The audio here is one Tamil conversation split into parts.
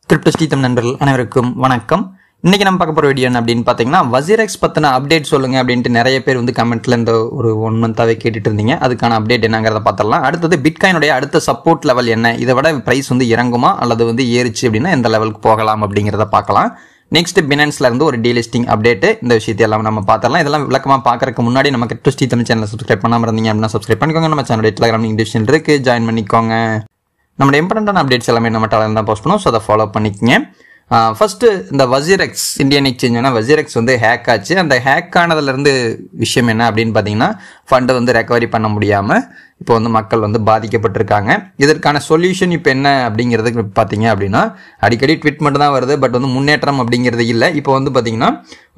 கிரிப்டோ ஸ்ரீதம் நண்பர்கள் அனைவருக்கும் வணக்கம். இன்னைக்கு நம்ம பார்க்க போற வீடியோ என்ன அப்படின்னு பாத்தீங்கன்னா, வசிரெக்ஸ் பத்தின அப்டேட் சொல்லுங்க அப்படின்ட்டு நிறைய பேர் வந்து கமெண்ட்ல இந்த ஒரு 1 மந்தாவே கேட்டுட்டு இருந்தீங்க. அதுக்கான அப்டேட் என்னங்கிறத பார்த்தலாம். அடுத்தது பிட்காயினுடைய அடுத்த சப்போர்ட் லெவல் என்ன, இதை விட பிரைஸ் வந்து இறங்குமா அல்லது வந்து ஏறிச்சு அப்படின்னா எந்த லெவலுக்கு போகலாம் அப்படிங்கிறத பார்க்கலாம். நெக்ஸ்ட் பினான்ஸ்ல இருந்து ஒரு டீலிஸ்டிங் அப்டேட், இந்த விஷயத்தை எல்லாம் நம்ம பார்த்தலாம். இதெல்லாம் விளக்கமா பார்க்கறதுக்கு முன்னாடி நம்ம கிரிப்டோ ஸ்ரீதம் சேனலை சப்ஸ்கிரைப் பண்ணாம இருந்தீங்க அப்படின்னா சப்ஸ்கிரைப் பண்ணிக்கோங்க. நம்ம சேனல் டெலிகிராம் லிங்க் டிஸ்கிரிப்ஷன்ல இருக்கு, ஜாயின் பண்ணிக்கோங்க. நம்மளோட இம்பார்ட்டன்டான அப்டேட்ஸ் எல்லாமே நம்ம டெலிகிராம் தான் போஸ்ட் பண்ணுவோம், ஸோ அதை ஃபாலோ பண்ணிக்கங்க. ஃபர்ஸ்ட் இந்த வசிரெக்ஸ் இந்தியன் எக்ஸ்சேஞ்ச் வசிரெக்ஸ் வந்து ஹேக் ஆச்சு. அந்த ஹேக் ஆனதுலேருந்து விஷயம் என்ன அப்படின்னு பார்த்தீங்கன்னா, ஃபண்டை வந்து ரெக்கவரி பண்ண முடியாமல் இப்போ வந்து மக்கள் வந்து பாதிக்கப்பட்டிருக்காங்க. இதற்கான சொல்யூஷன் இப்போ என்ன அப்படிங்கிறதுக்கு பார்த்தீங்க அப்படின்னா, அடிக்கடி ட்வீட் மட்டும் தான் வருது, பட் வந்து முன்னேற்றம் அப்படிங்கிறது இல்லை. இப்போ வந்து பார்த்தீங்கன்னா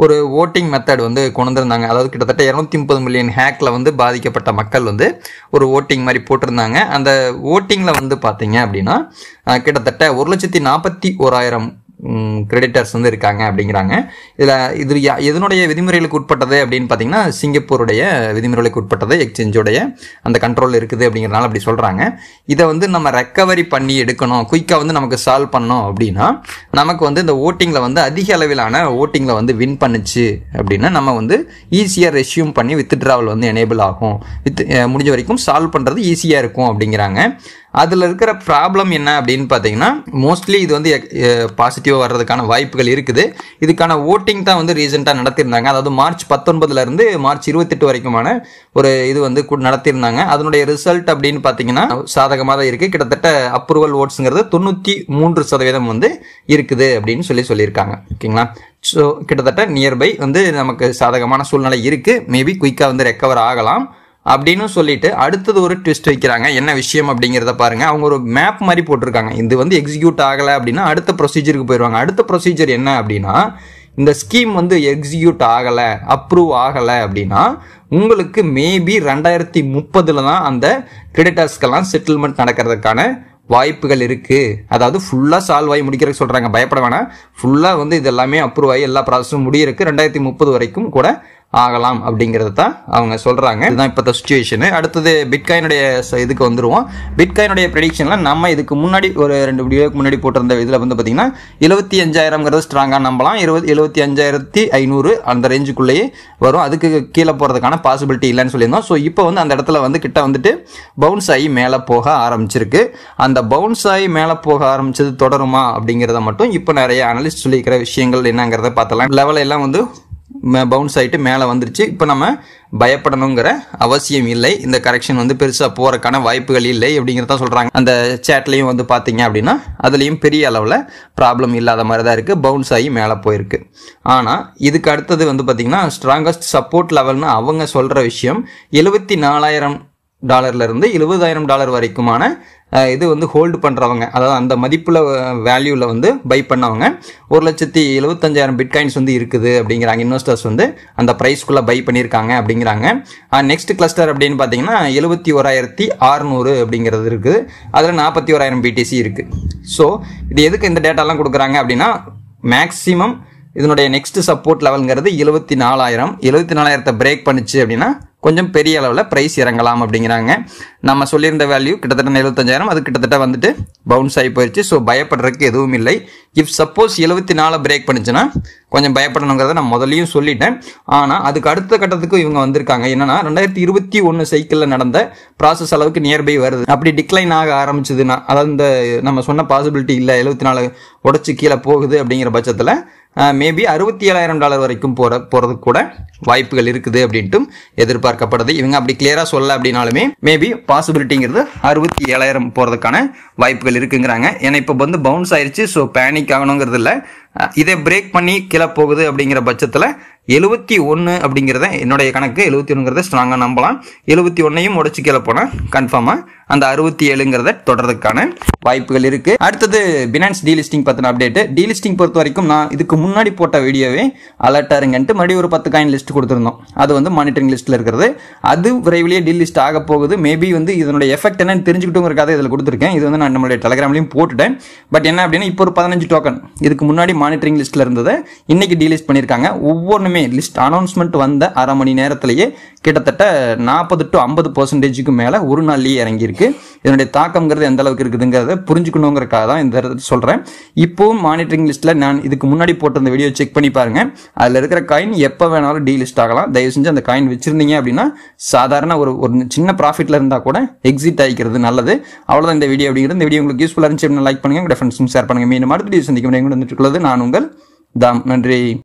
ஒரு ஓட்டிங் மெத்தட் வந்து கொண்டு வந்திருந்தாங்க. அதாவது கிட்டத்தட்ட 230 மில்லியன் ஹேக்கில் வந்து பாதிக்கப்பட்ட மக்கள் வந்து ஒரு ஓட்டிங் மாதிரி போட்டிருந்தாங்க. அந்த ஓட்டிங்கில் வந்து பார்த்தீங்க அப்படின்னா கிட்டத்தட்ட 1,41,000 கிரெடிட்டர்ஸ் வந்து இருக்காங்க அப்படிங்கிறாங்க. இது எதனுடைய விதிமுறைகளுக்கு உட்பட்டது அப்படின்னு பார்த்தீங்கன்னா, சிங்கப்பூருடைய விதிமுறைகளுக்கு உட்பட்டது, எக்ஸ்சேஞ்சோடைய அந்த கண்ட்ரோல் இருக்குது அப்படிங்கிறனால அப்படி சொல்கிறாங்க. இதை வந்து நம்ம ரெக்கவரி பண்ணி எடுக்கணும், குயிக்காக வந்து நமக்கு சால்வ் பண்ணோம் அப்படின்னா, நமக்கு வந்து இந்த ஓட்டிங்கில் வந்து அதிக அளவிலான ஓட்டிங்கில் வந்து வின் பண்ணுச்சு அப்படின்னா நம்ம வந்து ஈஸியாக ரெஸ்யூம் பண்ணி வித்ட்ராவல் வந்து எனேபிள் ஆகும், முடிஞ்ச வரைக்கும் சால்வ் பண்ணுறது ஈஸியாக இருக்கும் அப்படிங்கிறாங்க. அதில் இருக்கிற ப்ராப்ளம் என்ன அப்படின்னு பார்த்தீங்கன்னா, மோஸ்ட்லி இது வந்து பாசிட்டிவாக வர்றதுக்கான வாய்ப்புகள் இருக்குது. இதுக்கான ஓட்டிங் தான் வந்து ரீசெண்டாக நடத்தியிருந்தாங்க. அதாவது மார்ச் 19 மார்ச் 28 வரைக்குமான ஒரு இது வந்து நடத்தியிருந்தாங்க. அதனுடைய ரிசல்ட் அப்படின்னு பார்த்தீங்கன்னா சாதகமாக தான் இருக்குது. கிட்டத்தட்ட அப்ரூவல் ஓட்ஸுங்கிறது 93% வந்து இருக்குது அப்படின்னு சொல்லியிருக்காங்க. ஓகேங்களா? ஸோ கிட்டத்தட்ட நியர்பை வந்து நமக்கு சாதகமான சூழ்நிலை இருக்குது. மேபி குயிக்காக வந்து ரெக்கவர் ஆகலாம் அப்படின்னு சொல்லிட்டு அடுத்தது ஒரு ட்விஸ்ட் வைக்கிறாங்க. என்ன விஷயம் அப்படிங்கிறத பாருங்க. அவங்க ஒரு மேப் மாதிரி போட்டிருக்காங்க. இது வந்து எக்ஸிக்யூட் ஆகலை அப்படின்னா அடுத்த ப்ரொசீஜருக்கு போயிடுவாங்க. அடுத்த ப்ரொசீஜர் என்ன அப்படின்னா, இந்த ஸ்கீம் வந்து எக்ஸிக்யூட் ஆகலை, அப்ரூவ் ஆகலை அப்படின்னா உங்களுக்கு மேபி 2030 தான் அந்த கிரெடிட்டர்ஸ்க்கெல்லாம் செட்டில்மெண்ட் நடக்கிறதுக்கான வாய்ப்புகள் இருக்கு. அதாவது ஃபுல்லா சால்வ் ஆகி முடிக்கிறதுக்கு சொல்றாங்க. பயப்பட வேணாம், ஃபுல்லா வந்து இது எல்லாமே அப்ரூவ் ஆகி எல்லா ப்ராசஸும் முடியிருக்கு 2030 வரைக்கும் கூட ஆகலாம் அப்படிங்கிறது தான் அவங்க சொல்றாங்க. இதுதான் இப்போ சிச்சுவேஷன். அடுத்தது பிட்காயினுடைய இதுக்கு வந்துருவோம். பிட்காயினுடைய ப்ரெடிக்ஷன்ல நம்ம இதுக்கு முன்னாடி ஒரு 2 வீடியோக்கு முன்னாடி போட்டிருந்த இதுல வந்து பாத்தீங்கன்னா 75,000 ஸ்ட்ராங்கா நம்பலாம். 75,500 அந்த ரேஞ்சுக்குள்ளேயே வரும். அதுக்கு கீழே போறதுக்கான பாசிபிலிட்டி இல்லைன்னு சொல்லியிருந்தோம். ஸோ இப்போ வந்து அந்த இடத்துல வந்து கிட்ட வந்துட்டு பவுன்ஸ் ஆகி மேலே போக ஆரம்பிச்சிருக்கு. அந்த பவுன்ஸ் ஆகி மேலே போக ஆரம்பிச்சது தொடருமா அப்படிங்கிறத மட்டும் இப்போ நிறைய அனலிஸ்ட் சொல்லியிருக்கிற விஷயங்கள் என்னங்கிறத பார்த்தலாம். லெவல் எல்லாம் வந்து பவுன்ஸ் ஆகிட்டு மேலே வந்துருச்சு. இப்போ நம்ம பயப்படணுங்கிற அவசியம் இல்லை. இந்த கரெக்ஷன் வந்து பெருசாக போகிறதுக்கான வாய்ப்புகள் இல்லை அப்படிங்கிறத சொல்கிறாங்க. அந்த சேட்லையும் வந்து பார்த்தீங்க அப்படின்னா அதுலேயும் பெரிய அளவில் ப்ராப்ளம் இல்லாத மாதிரி தான் இருக்குது. பவுன்ஸ் ஆகி மேலே போயிருக்கு. ஆனால் இதுக்கு அடுத்தது வந்து பார்த்தீங்கன்னா ஸ்ட்ராங்கஸ்ட் சப்போர்ட் லெவல்னு அவங்க சொல்கிற விஷயம் $74,000 $70,000 வரைக்குமான இது வந்து ஹோல்டு பண்ணுறவங்க, அதாவது அந்த மதிப்புல வேல்யூவில் வந்து பை பண்ணவங்க 1,75,000 பிட்காயின்ஸ் வந்து இருக்குது அப்படிங்கிறாங்க. இன்வெஸ்டர்ஸ் வந்து அந்த ப்ரைஸ்க்குள்ளே பை பண்ணியிருக்காங்க அப்படிங்கிறாங்க. நெக்ஸ்ட் கிளஸ்டர் அப்படின்னு பார்த்தீங்கன்னா 71,600 அப்படிங்கிறது இருக்குது. அதில் 41,000 BTC இருக்குது. ஸோ இது எதுக்கு இந்த டேட்டாலாம் கொடுக்குறாங்க அப்படின்னா, மேக்ஸிமம் இதனுடைய நெக்ஸ்ட் சப்போர்ட் லெவல்ங்கிறது 74,000. 74,000 பிரேக் பண்ணுச்சு அப்படின்னா கொஞ்சம் பெரிய அளவில் ப்ரைஸ் இறங்கலாம் அப்படிங்கிறாங்க. நம்ம சொல்லியிருந்த வேல்யூ கிட்டத்தட்ட 75,000, அது கிட்டத்தட்ட வந்துட்டு பவுன்ஸ் ஆகி போயிடுச்சு. ஸோ பயப்படுறதுக்கு எதுவும் இல்லை. இஃப் சப்போஸ் 74 பிரேக் பண்ணுச்சுன்னா கொஞ்சம் பயப்படணுங்கிறத நான் முதலையும் சொல்லிட்டேன். ஆனால் அதுக்கு அடுத்த கட்டத்துக்கு இவங்க வந்திருக்காங்க. என்னன்னா 2021 சைக்கிளில் நடந்த ப்ராசஸ் அளவுக்கு நியர்பை வருது. அப்படி டிக்ளைன் ஆக ஆரம்பிச்சதுன்னா, அதாவது இந்த நம்ம சொன்ன பாசிபிலிட்டி இல்லை, 74 உடச்சி கீழே போகுது அப்படிங்கிற பட்சத்தில் மேபி $67,000 வரைக்கும் போறதுக்கு கூட வாய்ப்புகள் இருக்குது அப்படின்ட்டு எதிர்பார்க்கப்படுது. இவங்க அப்படி கிளியரா சொல்ல அப்படின்னாலுமே மேபி பாசிபிலிட்டிங்கிறது 67,000 போறதுக்கான வாய்ப்புகள் இருக்குங்கிறாங்க. ஏன்னா இப்போ வந்து பவுன்ஸ் ஆயிடுச்சு, ஸோ பேனிக் ஆகணுங்கிறது இல்லை. இதை பிரேக் பண்ணி கீழே போகுது அப்படிங்கிற பட்சத்தில் 71 அப்படிங்கிறத என்னுடைய கணக்கு 71ங்கிறத ஸ்ட்ராங்காக நம்பலாம். 71ஐயும் உடச்சு கீழே போனால் கன்ஃபார்மாக அந்த 67ங்கிறத தொடர்றதுக்கான வாய்ப்புகள் இருக்கு. அடுத்தது பினான்ஸ் டீலிஸ்டிங் பற்றின அப்டேட். டீலிஸ்டிங் பொறுத்த வரைக்கும் நான் இதுக்கு முன்னாடி போட்ட வீடியோவே அலர்ட்டாக இருங்கன்ட்டு மறுபடியும் ஒரு 10 காயின் லிஸ்ட் கொடுத்துருந்தோம். அது வந்து மானிட்டரிங் லிஸ்ட்டில் இருக்கிறது. அது விரைவிலேயே டீலிஸ்ட் ஆக போகுது. மேபி வந்து இதனுடைய எஃபெக்ட் என்னன்னு தெரிஞ்சுக்கிட்டுங்கிறக்காக இதில் கொடுத்துருக்கேன். இது வந்து நான் நம்மளுடைய டெலிகிராம்லையும் போட்டுட்டேன். பட் என்ன அப்படின்னா, இப்போ ஒரு 15 டோக்கன் இதுக்கு முன்னாடி மானிட்டரிங் லிஸ்ட்டில் இருந்ததை இன்னைக்கு டீலிஸ்ட் பண்ணியிருக்காங்க. ஒவ்வொன்றுமே லிஸ்ட் அனௌன்ஸ்மெண்ட் வந்த அரை மணி நேரத்திலேயே கிட்டத்தட்ட 40 to 50% மேலே ஒரு நாள்லேயே இறங்கியிருக்கு. இதனுடைய தாக்கம்ங்கிறது எந்த அளவுக்கு இருக்குதுங்கிறத புரிஞ்சுக்கணுங்கிறக்காக தான் இந்த சொல்கிறேன். இப்போவும் மானிட்டரிங் லிஸ்ட்டில் நான் இதுக்கு முன்னாடி போட்டிருந்த வீடியோ செக் பண்ணி பாருங்க. அதில் இருக்கிற காயின் எப்போ வேணாலும் டீலிஸ்ட் ஆகலாம். தயவு செஞ்சு அந்த காயின் வச்சிருந்தீங்க அப்படின்னா சாதாரண ஒரு சின்ன ப்ராஃபிட்ல இருந்தால் கூட எக்ஸிட் ஆகிக்கிறது நல்லது. அவ்வளோதான் இந்த வீடியோ அப்படிங்கிறது. இந்த வீடியோ உங்களுக்கு யூஸ்ஃபுல்லாக இருந்துச்சு அப்படின்னா லைக் பண்ணுங்க, உங்கள் ஃப்ரெண்ட்ஸும் ஷேர் பண்ணுங்க. மீண்டும் அடுத்த வீடியோ சந்திக்கும் வந்துட்டு நான் உங்கள் தாம். நன்றி.